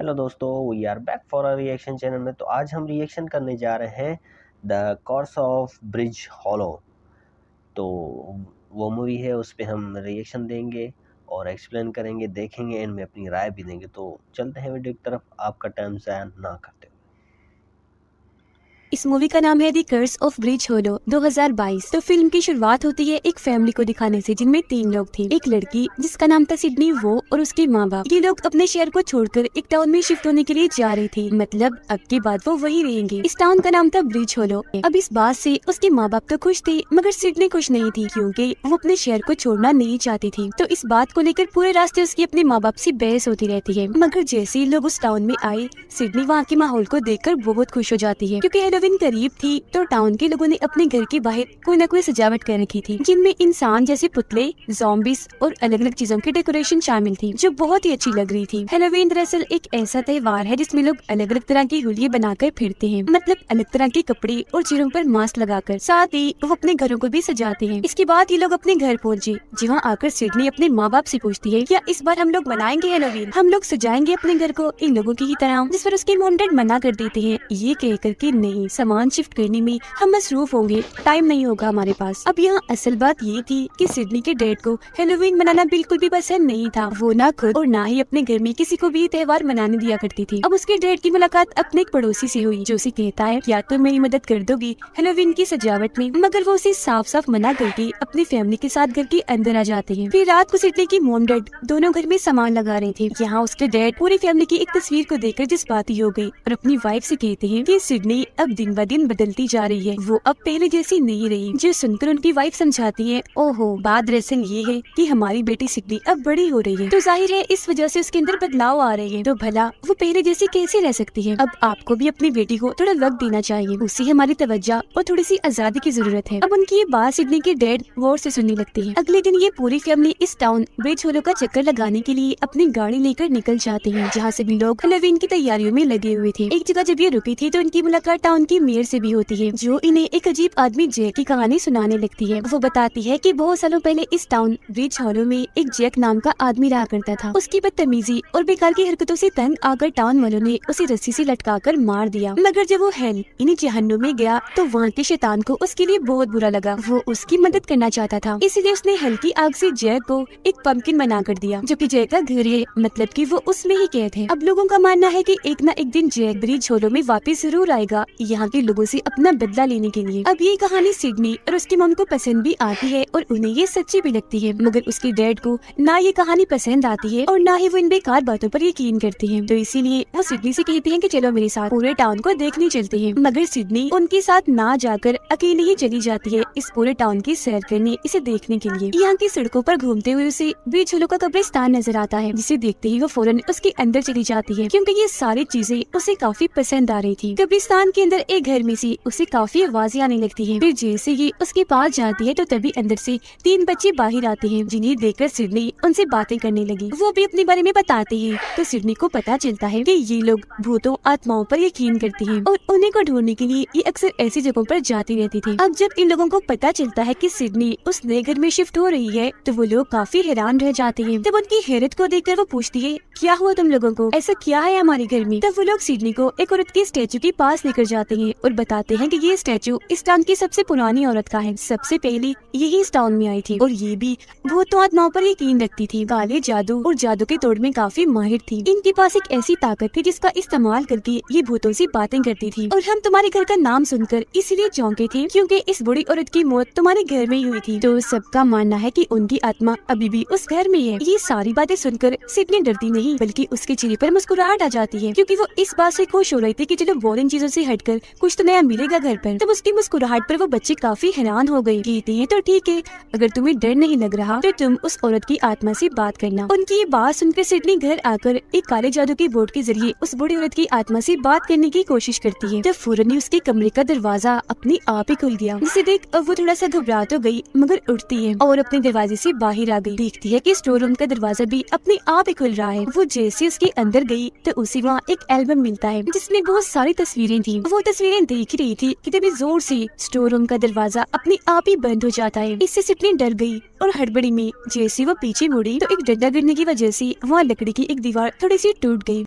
Hello दोस्तों, we are back for a reaction channel में। तो आज हम रिएक्शन करने जा रहे हैं the curse of Bridge Hollow. तो वो मूवी है, उस पे हम रिएक्शन देंगे और एक्सप्लेन करेंगे, देखेंगे, एंड में अपनी राय भी देंगे। तो चलते हैं वीडियो की तरफ, आपका टाइम ज़ाया ना करते हुए। इस मूवी का नाम है द कर्स ऑफ ब्रिज होलो 2022। तो फिल्म की शुरुआत होती है एक फैमिली को दिखाने से, जिनमें 3 लोग थे। एक लड़की जिसका नाम था सिडनी, वो और उसके माँ बाप। ये लोग अपने शहर को छोड़कर एक टाउन में शिफ्ट होने के लिए जा रहे थे, मतलब अब के बाद वो वहीं रहेंगे। इस टाउन का नाम था ब्रिज होलो। अब इस बात से उसके माँ बाप तो खुश थे, मगर सिडनी खुश नहीं थी, क्योंकि वो अपने शहर को छोड़ना नहीं चाहती थी। तो इस बात को लेकर पूरे रास्ते उसकी अपने माँ बाप से बहस होती रहती है। मगर जैसे ही लोग उस टाउन में आए, सिडनी वहाँ के माहौल को देखकर बहुत खुश हो जाती है, क्योंकि हेलोवीन करीब थी। तो टाउन के लोगों ने अपने घर के बाहर कोई न कोई सजावट कर रखी थी, जिनमें इंसान जैसे पुतले, ज़ॉम्बीज और अलग अलग चीजों की डेकोरेशन शामिल थी, जो बहुत ही अच्छी लग रही थी। हेलोवीन दरअसल एक ऐसा त्योहार है जिसमें लोग अलग अलग तरह की होलियां बनाकर फिरते हैं, मतलब अलग तरह के कपड़े और चेहरों पर मास्क लगाकर। साथ ही वो अपने घरों को भी सजाते हैं। इसके बाद ये लोग अपने घर पहुंचे, जहाँ आकर सिडनी अपने माँ बाप से पूछती है, क्या इस बार हम लोग मनाएंगे हेलोवीन? हम लोग सजाएंगे अपने घर को इन लोगों की ही तरह? जिस पर उसके मॉम डैड मना कर देते हैं, ये कहकर कि नहीं, सामान शिफ्ट करने में हम मसरूफ होंगे, टाइम नहीं होगा हमारे पास। अब यहाँ असल बात ये थी कि सिडनी के डैड को हेलोवीन मनाना बिल्कुल भी पसंद नहीं था। वो ना खुद और ना ही अपने घर में किसी को भी त्योहार मनाने दिया करती थी। अब उसके डैड की मुलाकात अपने एक पड़ोसी से हुई, जो उसे कहता है, क्या तुम मेरी मदद कर दोगी हेलोवीन की सजावट में? मगर वो उसे साफ साफ मना करके अपनी फैमिली के साथ घर के अंदर आ जाते हैं। फिर रात को सिडनी की मॉम डैड दोनों घर में सामान लगा रहे थे। यहाँ उसके डैड पूरी फैमिली की एक तस्वीर को देखकर जज्बाती हो गई और अपनी वाइफ से कहते हैं कि सिडनी अब दिन ब दिन बदलती जा रही है, वो अब पहले जैसी नहीं रही। जो सुनकर उनकी वाइफ समझाती है, ओहो, बात दरअसल ये है कि हमारी बेटी सिडनी अब बड़ी हो रही है, तो जाहिर है इस वजह से उसके अंदर बदलाव आ रहे हैं, तो भला वो पहले जैसी कैसे रह सकती है? अब आपको भी अपनी बेटी को थोड़ा वक्त देना चाहिए, उसे हमारी तवज्जो और थोड़ी सी आजादी की जरूरत है। अब उनकी ये बात सिडनी के डैड गौर से सुनने लगती है। अगले दिन ये पूरी फैमिली इस टाउन ब्रिज होलो का चक्कर लगाने के लिए अपनी गाड़ी लेकर निकल जाते हैं, जहाँ सभी लोग हेलोवीन की तैयारियों में लगे हुए थे। एक जगह जब ये रुकी थी तो इनकी मुलाकात टाउन की मेयर से भी होती है, जो इन्हें एक अजीब आदमी जैक की कहानी सुनाने लगती है। वो बताती है कि बहुत सालों पहले इस टाउन ब्रिज हॉलो में एक जैक नाम का आदमी रहा करता था। उसकी बदतमीजी और बेकार की हरकतों से तंग आकर टाउन वालों ने उसे रस्सी से लटकाकर मार दिया। मगर जब वो हेल इन्हीं जहन्नुम में गया तो वहाँ के शैतान को उसके लिए बहुत बुरा लगा। वो उसकी मदद करना चाहता था, इसलिए उसने हेल की आग से जैक को एक पंपकिन बना कर दिया, जो कि जैक का घर है, मतलब कि वो उसमें ही कैद है। अब लोगों का मानना है कि एक न एक दिन जैक ब्रिज हॉलो में वापस जरूर आएगा, यहाँ के लोगों से अपना बदला लेने के लिए। अब ये कहानी सिडनी और उसकी मम को पसंद भी आती है और उन्हें ये सच्ची भी लगती है, मगर उसके डैड को ना ये कहानी पसंद आती है और ना ही वो इन बेकार बातों पर यकीन करते हैं। तो इसीलिए वो सिडनी से कहती हैं कि चलो मेरे साथ पूरे टाउन को देखने चलते हैं। मगर सिडनी उनके साथ ना जाकर अकेले ही चली जाती है इस पूरे टाउन की सैर करने, इसे देखने के लिए। यहाँ की सड़कों पर घूमते हुए उसे ब्रिज होलो का कब्रिस्तान नजर आता है, जिसे देखते ही वो फौरन उसके अंदर चली जाती है, क्योंकि ये सारी चीजें उसे काफी पसंद आ रही थी। कब्रिस्तान के अंदर एक घर में से उसे काफी आवाजें आने लगती है। फिर जैसे ये उसके पास जाती है तो तभी अंदर से 3 बच्चे बाहर आते हैं, जिन्हें देखकर सिडनी उनसे बातें करने लगी। वो भी अपने बारे में बताते हैं, तो सिडनी को पता चलता है कि ये लोग भूतों आत्माओं पर यकीन करते हैं और उन्हीं को ढूंढने के लिए ये अक्सर ऐसी जगहों पर जाती रहती थी। अब जब इन लोगों को पता चलता है कि सिडनी उस नए घर में शिफ्ट हो रही है, तो वो लोग काफी हैरान रह जाते हैं। तब उनकी हैरत को देखकर वो पूछती है, क्या हुआ तुम लोगों को? ऐसा क्या है हमारे घर में? तब वो लोग सिडनी को एक औरत के स्टैचू के पास लेकर जाते हैं और बताते हैं कि ये स्टैचू इस टाउन की सबसे पुरानी औरत का है, सबसे पहले यही इस टाउन में आई थी और ये भी भूतों आत्माओं पर यकीन रखती थी, काले जादू और जादू के तोड़ में काफी माहिर थी। इनके पास एक ऐसी ताकत थी जिसका इस्तेमाल करके ये भूतों से बातें करती थी। और हम तुम्हारे घर का नाम सुनकर इसलिए चौंके थे क्योंकि इस बुरी औरत की मौत तुम्हारे घर में ही हुई थी। तो सबका मानना है कि उनकी आत्मा अभी भी उस घर में है। ये सारी बातें सुनकर सिडनी डरती नहीं, बल्कि उसके चेहरे पर मुस्कुराहट आ जाती है, क्योंकि वो इस बात से खुश हो रही थी कि चलो बोरिंग चीजों से हटकर कुछ तो नया मिलेगा घर पर। तब उसकी मुस्कुराहट पर वो बच्चे काफी हैरान हो गए। कहते हैं, तो ठीक है, अगर तुम्हें डर नहीं लग रहा तो तुम उस औरत की आत्मा से बात करना। उनकी ये बात सुनकर सिडनी घर आकर एक काले जादू के बोर्ड के जरिए उस बूढ़ी औरत की आत्मा से बात करने की कोशिश करती है। तो फौरन ही उसके कमरे का दरवाजा अपने आप ही खुल गया, जिसे देख वो थोड़ा सा घबरा तो गई, मगर उठती है और अपने दरवाजे से बाहर आ गई। देखती है कि स्टोर रूम का दरवाजा भी अपने आप ही खुल रहा है। वो जैसे उसके अंदर गई तो उसे वहाँ एक एल्बम मिलता है, जिसमें बहुत सारी तस्वीरें थी। वो तस्वीरें देख रही थी कि तभी जोर से स्टोर रूम का दरवाजा अपने आप ही बंद हो जाता है। इससे सिडनी डर गई और हड़बड़ी में जैसे वो पीछे मुड़ी तो एक डंडा गिरने की वजह से वहाँ लकड़ी की एक दीवार थोड़ी सी टूट गई।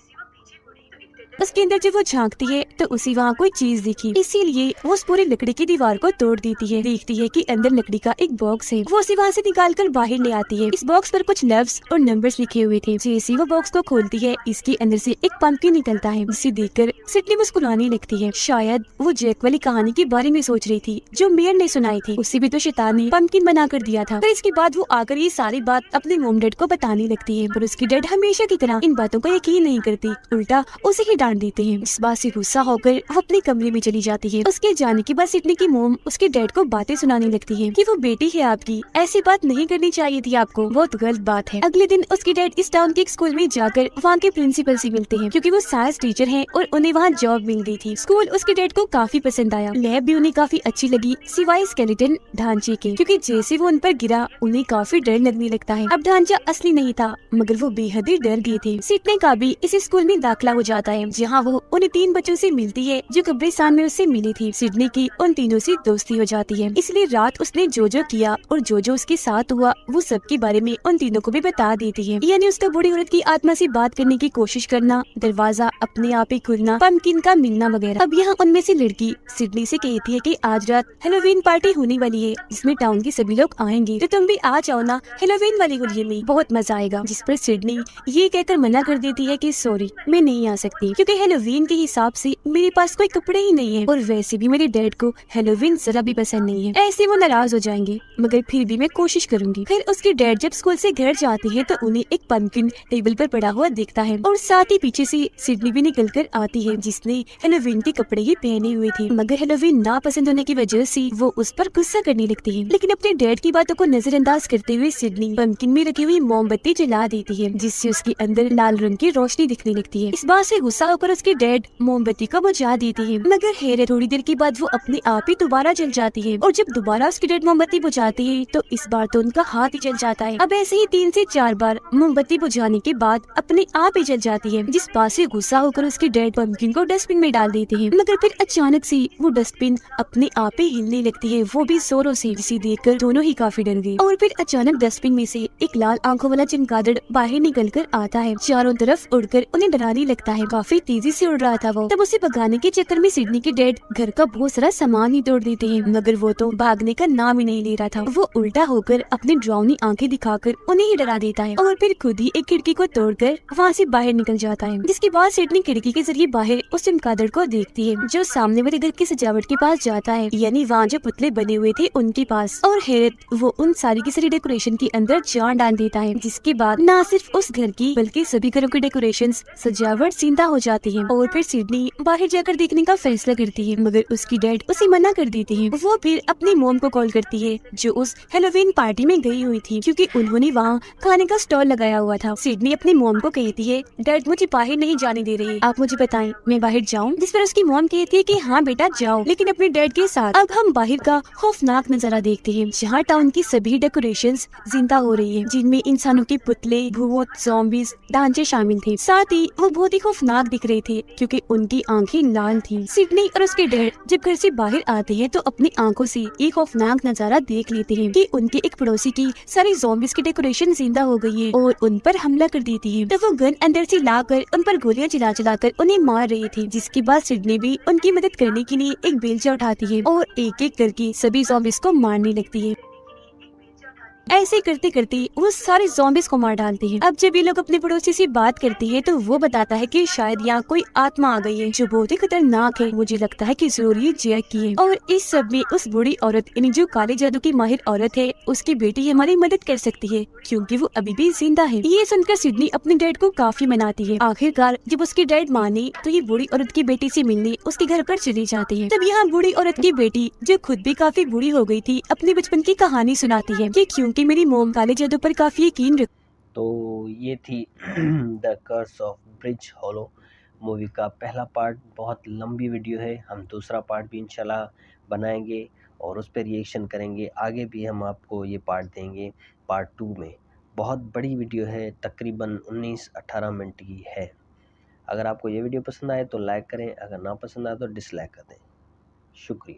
उसके अंदर जब वो झांकती है तो उसी वहाँ कोई चीज दिखी, इसीलिए वो उस पूरी लकड़ी की दीवार को तोड़ देती है। देखती है कि अंदर लकड़ी का एक बॉक्स है, वो उसे वहाँ से निकाल कर बाहर ले आती है। इस बॉक्स पर कुछ लफ्ज और नंबर्स लिखे हुए थे। जैसे वो बॉक्स को खोलती है, इसके अंदर से एक पंपकिन निकलता है, जिसे देखकर सिडनी मुस्कुराने लगती है। शायद वो जैक वाली कहानी के बारे में सोच रही थी जो मेयर ने सुनाई थी। उसे भी तो शैतान ने पंपकिन बना कर दिया था। फिर इसके बाद वो आकर ये सारी बात अपने मॉम डैड को बताने लगती है, पर उसकी डैड हमेशा की तरह इन बातों को यकीन नहीं करती, उल्टा उसे ही डांट देते हैं। इस बात से गुस्सा होकर वो अपने कमरे में चली जाती है। उसके जाने के बाद सिडनी की मॉम उसके डैड को बातें सुनाने लगती है कि वो बेटी है आपकी, ऐसी बात नहीं करनी चाहिए थी आपको, बहुत गलत बात है। अगले दिन उसके डैड इस टाउन के एक स्कूल में जाकर वहाँ के प्रिंसिपल से मिलते हैं, क्योंकि वो साइंस टीचर हैं और उन्हें वहाँ जॉब मिल गई थी। स्कूल उसके डैड को काफी पसंद आया, लैब भी उन्हें काफी अच्छी लगी सिवाय स्केलेटन ढांचे के, क्योंकि जैसे वो उन पर गिरा उन्हें काफी डर लगने लगता है। अब ढांचा असली नहीं था मगर वो बेहद ही डर गए थे। सिडनी का भी इस स्कूल में दाखिला हो जाता है, जहाँ वो उन 3 बच्चों से मिलती है जो कब्रिस्तान में उससे मिली थी। सिडनी की उन तीनों से दोस्ती हो जाती है, इसलिए रात उसने जो जो किया और जो जो उसके साथ हुआ वो सब के बारे में उन तीनों को भी बता देती है। यानी उसका बूढ़ी औरत की आत्मा से बात करने की कोशिश करना, दरवाजा अपने आप ही खुलना, पंपकिन का मिलना वगैरह। अब यहाँ उनमें से लड़की सिडनी से कहती है कि आज रात हेलोवीन पार्टी होने वाली है, जिसमें टाउन के सभी लोग आएंगे, तो तुम भी आ जाओ ना हेलोवीन वाली होली में, बहुत मजा आएगा। जिस पर सिडनी ये कहकर मना कर देती है कि सॉरी मैं नहीं आ सकती, क्योंकि हेलोवीन के हिसाब से मेरे पास कोई कपड़े ही नहीं है, और वैसे भी मेरे डैड को हेलोवीन जरा भी पसंद नहीं है। ऐसे वो नाराज हो जाएंगे, मगर फिर भी मैं कोशिश करूंगी। फिर उसके डैड जब स्कूल से घर जाते हैं तो उन्हें एक पंपकिन टेबल पर पड़ा हुआ दिखता है, और साथ ही पीछे से सिडनी भी निकल कर आती है, जिसने हेलोवीन के कपड़े ही पहने हुए थे। मगर हेलोवीन ना पसंद होने की वजह से वो उस पर गुस्सा करने लगती है, लेकिन अपने डैड की बातों को नजरअंदाज करते हुए सिडनी पंपकिन में रखी हुई मोमबत्ती जला देती है, जिससे उसके अंदर लाल रंग की रोशनी दिखने लगती है। इस बात से गुस्सा होकर उसके डैड मोमबत्ती को बुझा देते हैं, मगर हैरत थोड़ी देर के बाद वो अपने आप ही दोबारा जल जाती है, और जब दोबारा उसके डैड मोमबत्ती बुझाते हैं तो इस बार तो उनका हाथ ही जल जाता है। अब ऐसे ही 3 से 4 बार मोमबत्ती बुझाने के बाद अपने आप ही जल जाती है, जिस बात से गुस्सा होकर उसके डैड पंपकिन को डस्टबिन में डाल देते हैं। मगर फिर अचानक से वो डस्टबिन अपने आप ही हिलने लगती है, वो भी जोरों से, जिसे देखकर दोनों ही काफी डर गए। और फिर अचानक डस्टबिन में से एक लाल आंखों वाला चमगादड़ बाहर निकल कर आता है, चारों तरफ उड़कर उन्हें डराने लगता है। काफी तेजी से उड़ रहा था वो। तब उसे भगाने के चक्कर में सिडनी के डैड घर का बहुत सारा सामान ही तोड़ देते हैं, मगर वो तो भागने का नाम ही नहीं ले रहा था। वो उल्टा होकर अपनी डरावनी आंखें दिखाकर उन्हें ही डरा देता है, और फिर खुद ही एक खिड़की को तोड़कर वहाँ से बाहर निकल जाता है। जिसके बाद सिडनी खिड़की के जरिए बाहर उस चमगादड़ को देखती है, जो सामने वाले घर की सजावट के पास जाता है, यानी वहाँ जो पुतले बने हुए थे उनके पास, और हैरत वो उन सारी की सारी डेकोरेशन के अंदर जान डाल देता है। जिसके बाद न सिर्फ उस घर की बल्कि सभी घरों की डेकोरेशन सजावट जिंदा हो जाती है। और फिर सिडनी बाहर जाकर देखने का फैसला करती है, मगर उसकी डैड उसे मना कर देती है। वो फिर अपनी मॉम को कॉल करती है, जो उस हेलोवीन पार्टी में गई हुई थी, क्योंकि उन्होंने वहाँ खाने का स्टॉल लगाया हुआ था। सिडनी अपनी मॉम को कहती है, डैड मुझे बाहर नहीं जाने दे रही, आप मुझे बताएं मैं बाहर जाऊं? जिस पर उसकी मॉम कहती है कि हाँ बेटा जाओ, लेकिन अपने डैड के साथ। अब हम बाहर का खौफनाक नजारा देखते हैं, जहाँ टाउन की सभी डेकोरेशंस जिंदा हो रही है, जिनमें इंसानों के पुतले, भूत, ज़ॉम्बीज, ढांचे शामिल थे। साथ ही वो बहुत ही खौफनाक दिख रहे थे, क्योंकि उनकी आंखें लाल थी। सिडनी और उसके डैड जब घर से बाहर आते हैं तो अपनी आंखों से एक खौफनाक नजारा देख लेते हैं कि उनके एक पड़ोसी की सारी ज़ॉम्बीज की डेकोरेशन जिंदा हो गई है और उन पर हमला कर देती है। तो वो गन अंदर से लाकर उन पर गोलियां चलाकर उन्हें मार रही थी। जिसके बाद सिडनी भी उनकी मदद करने के लिए एक बेलचा उठाती है और एक एक करके सभी ज़ॉम्बीज को मारने लगती है। ऐसे करते करते वो सारे ज़ॉम्बीज को मार डालती है। अब जब ये लोग अपने पड़ोसी से बात करते हैं तो वो बताता है कि शायद यहाँ कोई आत्मा आ गई है जो बहुत ही खतरनाक है। मुझे लगता है कि जरूर ये जैक की है। और इस सब में उस बूढ़ी औरत यानी जो काले जादू की माहिर औरत है, उसकी बेटी हमारी मदद कर सकती है, क्योंकि वो अभी भी जिंदा है। ये सुनकर सिडनी अपने डैड को काफी मनाती है। आखिरकार जब उसके डैड माने तो ये बूढ़ी औरत की बेटी से मिलने उसके घर पर चली जाती है। तब यहाँ बूढ़ी औरत की बेटी, जो खुद भी काफी बूढ़ी हो गई थी, अपने बचपन की कहानी सुनाती है कि क्योंकि मेरी मोम काले जादू पर काफी यकीन रख। तो ये थी the curse of Bridge Hollow movie का पहला पार्ट। बहुत लंबी वीडियो है, हम दूसरा पार्ट भी इंशाल्लाह बनाएंगे और उस पर रिएक्शन करेंगे। आगे भी हम आपको ये पार्ट देंगे पार्ट 2 में। बहुत बड़ी वीडियो है, तकरीबन 19-18 मिनट की है। अगर आपको ये वीडियो पसंद आए तो लाइक करें, अगर ना पसंद आए तो डिसलाइक कर दें। शुक्रिया।